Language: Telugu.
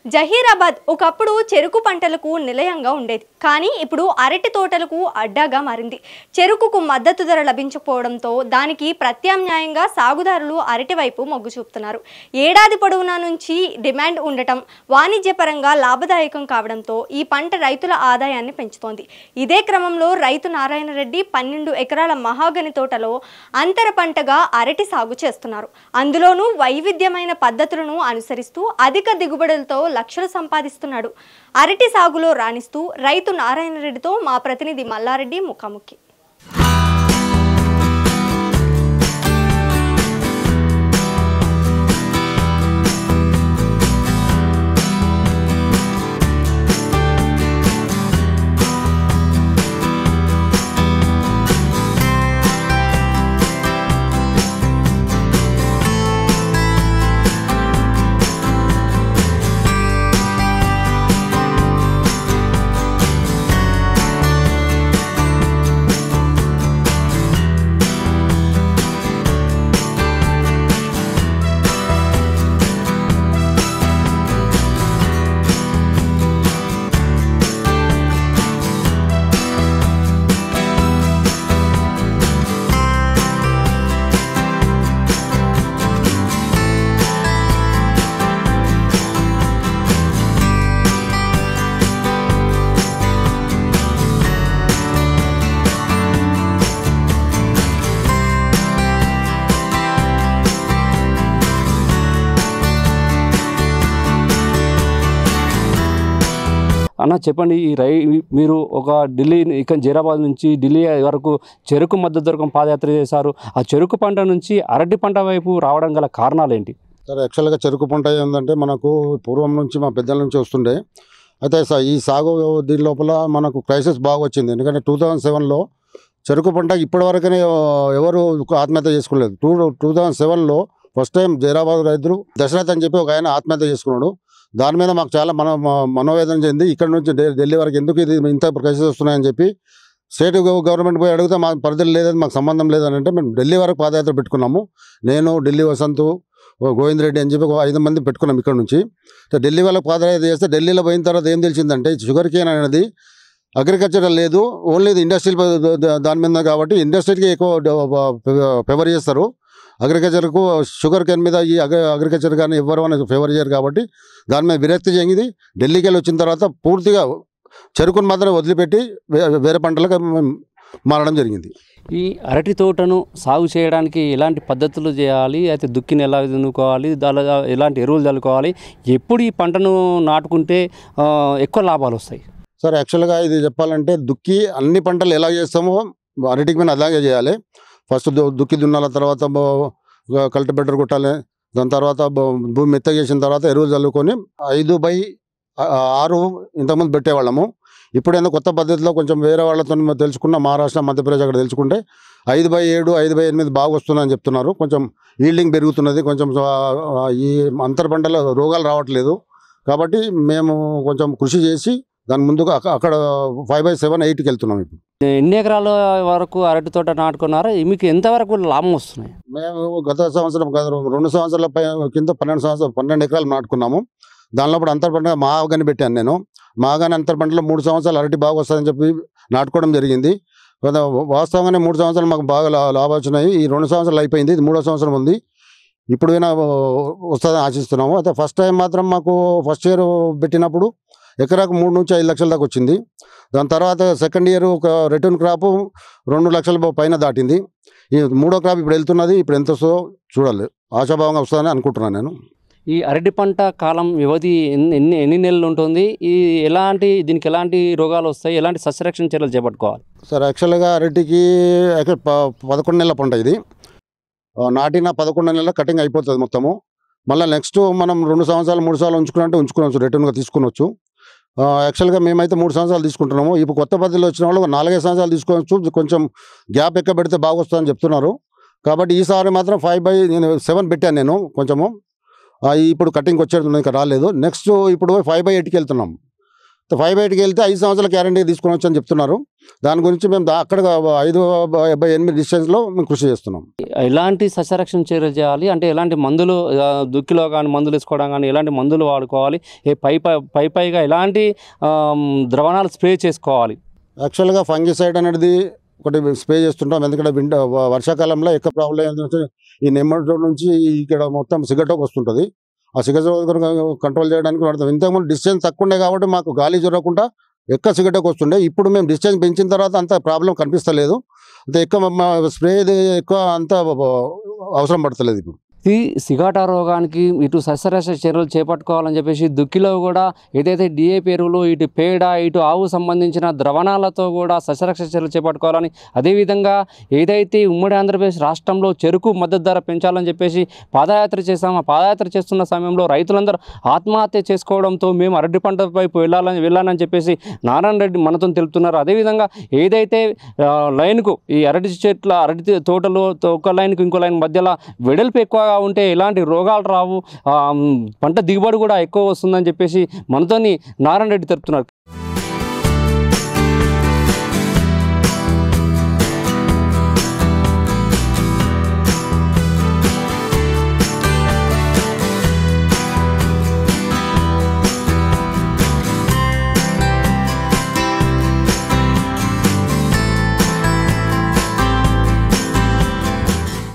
జహీరాబాద్ ఒకప్పుడు చెరుకు పంటలకు నిలయంగా ఉండేది. కానీ ఇప్పుడు అరటి తోటలకు అడ్డాగా మారింది. చెరుకుకు మద్దతు ధర లభించకపోవడంతో దానికి ప్రత్యామ్నాయంగా సాగుదారులు అరటి వైపు మొగ్గు చూపుతున్నారు. ఏడాది పొడవునా నుంచి డిమాండ్ ఉండటం, వాణిజ్యపరంగా లాభదాయకం కావడంతో ఈ పంట రైతుల ఆదాయాన్ని పెంచుతోంది. ఇదే క్రమంలో రైతు నారాయణ రెడ్డి 12 ఎకరాల మహాగని తోటలో అంతర పంటగా అరటి సాగు చేస్తున్నారు. అందులోనూ వైవిధ్యమైన పద్ధతులను అనుసరిస్తూ అధిక దిగుబడులతో లక్షలు సంపాదిస్తున్నాడు. అరటి సాగులో రాణిస్తూ రైతు నారాయణ రెడ్డితో మా ప్రతినిధి మల్లారెడ్డి ముఖాముఖి. అన్న చెప్పండి, మీరు ఒక ఢిల్లీ ఇక్కడ జైరాబాద్ నుంచి ఢిల్లీ వరకు చెరుకు మద్దతు ధరకు పాదయాత్ర చేశారు. ఆ చెరుకు పంట నుంచి అరటి పంట వైపు రావడం గల కారణాలు ఏంటి? సార్, యాక్చువల్గా చెరుకు పంట ఏంటంటే మనకు పూర్వం నుంచి మా పెద్దల నుంచి వస్తుండే. అయితే ఈ సాగు దీని లోపల మనకు క్రైసిస్ బాగా వచ్చింది. ఎందుకంటే 2007లో చెరుకు పంట ఇప్పటివరకనే ఎవరు ఆత్మహత్య చేసుకోలేదు. 2007లో ఫస్ట్ టైం జైరాబాద్ రైతులు దశరథ్ అని చెప్పి ఒక ఆయన ఆత్మహత్య చేసుకున్నాడు. దాని మీద మాకు చాలా మనోవేదన చెంది ఇక్కడ నుంచి ఢిల్లీ వరకు ఎందుకు ఇది ఇంత క్రైసిస్ వస్తున్నాయని చెప్పి స్టేట్ గవర్నమెంట్ పోయి అడిగితే మాకు పరిధులు లేదని, మాకు సంబంధం లేదని అంటే మేము ఢిల్లీ వరకు పాదయాత్ర పెట్టుకున్నాము. నేను, ఢిల్లీ వసంత్, గోవింద్ రెడ్డి అని చెప్పి 5 మంది పెట్టుకున్నాం ఇక్కడ నుంచి. ఢిల్లీ వాళ్ళకి పాదయాత్ర చేస్తే ఢిల్లీలో పోయిన తర్వాత ఏం తెలిసిందంటే షుగర్ కేన్ అనేది అగ్రికల్చర్ లేదు, ఓన్లీ ఇది ఇండస్ట్రియల్ దాని మీద కాబట్టి ఇండస్ట్రీకి ఎక్కువ ఫేవర్ చేస్తారు. అగ్రికల్చర్కు షుగర్ కేన్ మీద ఈ అగ్రికల్చర్ కానీ ఎవరు అనేది ఫేవర్ చేయరు కాబట్టి దాని మీద విరక్తి చెంది ఢిల్లీకి వెళ్ళి వచ్చిన తర్వాత పూర్తిగా చెరుకును మాత్రమే వదిలిపెట్టి వేరే పంటలకు మారడం జరిగింది. ఈ అరటి తోటను సాగు చేయడానికి ఎలాంటి పద్ధతులు చేయాలి, అయితే దుక్కిని ఎలా దున్నుకోవాలి, దాని ఎలాంటి ఎరువులు చల్లుకోవాలి, ఎప్పుడు ఈ పంటను నాటుకుంటే ఎక్కువ లాభాలు వస్తాయి? సార్, యాక్చువల్గా ఇది చెప్పాలంటే దుక్కి అన్ని పంటలు ఎలా చేస్తామో అరటికి మీద అలాగే చేయాలి. ఫస్ట్ దుక్కి దున్నాల తర్వాత కల్టివేటర్ కొట్టాలి. దాని తర్వాత భూమి మెత్తగా చేసిన తర్వాత ఎరువులు చల్లుకొని 5/6 ఇంతకుముందు పెట్టేవాళ్ళము. ఇప్పుడు ఏదో కొత్త పద్ధతిలో కొంచెం వేరే వాళ్ళతో తెలుసుకున్న మహారాష్ట్ర, మధ్యప్రదేశ్ అక్కడ తెలుసుకుంటే 5/7, 5/8 బాగా వస్తుందని చెప్తున్నారు. కొంచెం ఈల్డింగ్ పెరుగుతున్నది. కొంచెం ఈ అంతర పంటల రోగాలు రావట్లేదు. కాబట్టి మేము కొంచెం కృషి చేసి దాని ముందుగా అక్కడ 5/7, 8కి వెళ్తున్నాం. ఇప్పుడు ఎన్ని ఎకరాల వరకు అరటి తోట నాటుకున్నారా? మీకు ఎంతవరకు లాభం వస్తున్నాయి? మేము గత సంవత్సరం 2 సంవత్సరాల కింద 12 ఎకరాలు నాటుకున్నాము. దానిలో ఇప్పుడు అంతర పంటగా మహాగని పెట్టాను నేను. మహాగని అంతర పంటలో 3 సంవత్సరాలు అరటి బాగా వస్తుందని చెప్పి నాటుకోవడం జరిగింది. వాస్తవంగానే 3 సంవత్సరాలు మాకు బాగా లాభం వచ్చినాయి. ఈ 2 సంవత్సరాలు అయిపోయింది, ఇది 3వ సంవత్సరం ఉంది. ఇప్పుడు వస్తుందని ఆశిస్తున్నాము. అయితే ఫస్ట్ టైం మాత్రం మాకు ఫస్ట్ ఇయర్ పెట్టినప్పుడు ఎకరాకు 3 నుంచి 5 లక్షల దాకా వచ్చింది. దాని తర్వాత సెకండ్ ఇయర్ ఒక రిటర్న్ క్రాప్ 2 లక్షల పైన దాటింది. ఈ 3వ క్రాప్ ఇప్పుడు వెళ్తున్నది. ఇప్పుడు ఎంత వస్తుందో చూడాలి. ఆశాభావంగా వస్తుందని అనుకుంటున్నాను నేను. ఈ అరటి పంట కాలం వ్యవధి ఎన్ని నెలలు ఉంటుంది? దీనికి ఎలాంటి రోగాలు వస్తాయి, ఎలాంటి సస్యరక్షణ చర్యలు చేపట్టుకోవాలి? సార్, యాక్చువల్గా అరటికి 11 నెలల పంట ఇది. నాటిన 11 నెలల కటింగ్ అయిపోతుంది మొత్తము. మళ్ళీ నెక్స్ట్ మనం 2 సంవత్సరాలు 3 సంవత్సరాలు ఉంచుకోవచ్చు, రిటర్న్గా తీసుకునొచ్చు. యాక్చువల్గా మేమైతే 3 సంవత్సరాలు తీసుకుంటున్నాము. ఇప్పుడు కొత్త పద్ధతిలో వచ్చిన వాళ్ళు 4-5 సంవత్సరాలు తీసుకోవచ్చు. కొంచెం గ్యాప్ ఎక్క పెడితే బాగా వస్తుందని చెప్తున్నారు. కాబట్టి ఈసారి మాత్రం 5/7 పెట్టాను నేను. కొంచెము ఇప్పుడు కటింగ్ వచ్చేది ఇంకా రాలేదు. నెక్స్ట్ ఇప్పుడు 5/8కి వెళ్తున్నాం. బయటికి వెళ్తే 5 సంవత్సరాల గ్యారంటీ తీసుకొని వచ్చని చెప్తున్నారు. దాని గురించి మేము అక్కడ 5/8 డిస్టెన్స్లో మేము కృషి చేస్తున్నాం. ఎలాంటి సస్యరక్షణ చర్యలు చేయాలి అంటే ఎలాంటి మందులు దుక్కిలో కానీ మందులు వేసుకోవడం కానీ ఎలాంటి మందులు వాడుకోవాలి, పైగా ఎలాంటి ద్రవణాలు స్ప్రే చేసుకోవాలి? యాక్చువల్గా ఫంగిసైడ్ అనేది ఒకటి స్ప్రే చేస్తుంటాం. ఎందుకంటే వర్షాకాలంలో ఎక్కువ ప్రాబ్లం ఏంటంటే ఈ నెమ్మటోడ్ నుంచి ఇక్కడ మొత్తం సిగటోకి వస్తుంటుంది. ఆ సిగటోక్ కంట్రోల్ చేయడానికి వాడతాం. ఇంతకుముందు డిస్టెన్స్ తక్కువ ఉండే కాబట్టి మాకు గాలి జరగకుండా ఎక్కువ సిగటోకి వస్తుండే. ఇప్పుడు మేము డిస్టెన్స్ పెంచిన తర్వాత అంత ప్రాబ్లం కనిపిస్తలేదు. అంత ఎక్కువ స్ప్రే ఎక్కువ అంత అవసరం పడతలేదు. ఇప్పుడు ఈ సిగాటా రోగానికి ఇటు సస్యరక్షణ చర్యలు చేపట్టుకోవాలని చెప్పేసి దుక్కిలో కూడా ఏదైతే డిఏపి ఎరువులు, ఇటు పేడ, ఇటు ఆవు సంబంధించిన ద్రవణాలతో కూడా సస్యరక్షణ చర్యలు చేపట్టుకోవాలని, అదేవిధంగా ఏదైతే ఉమ్మడి ఆంధ్రప్రదేశ్ రాష్ట్రంలో చెరుకు మద్దతు ధర పెంచాలని చెప్పేసి పాదయాత్ర చేశాము. ఆ పాదయాత్ర చేస్తున్న సమయంలో రైతులందరూ ఆత్మహత్య చేసుకోవడంతో మేము అరటి పంట వైపు వెళ్ళాలని చెప్పేసి నారాయణ రెడ్డి మనతో తెలుపుతున్నారు. అదేవిధంగా ఏదైతే లైన్కు ఈ అరటి తోటలో ఒక లైన్కు ఇంకో లైన్ మధ్యలో వెడల్పు ఎక్కువగా ఉంటే ఎలాంటి రోగాలు రావు, పంట దిగుబడి కూడా ఎక్కువ వస్తుందని చెప్పేసి మనతోని నారాయణ రెడ్డి తెలుపుతున్నారు.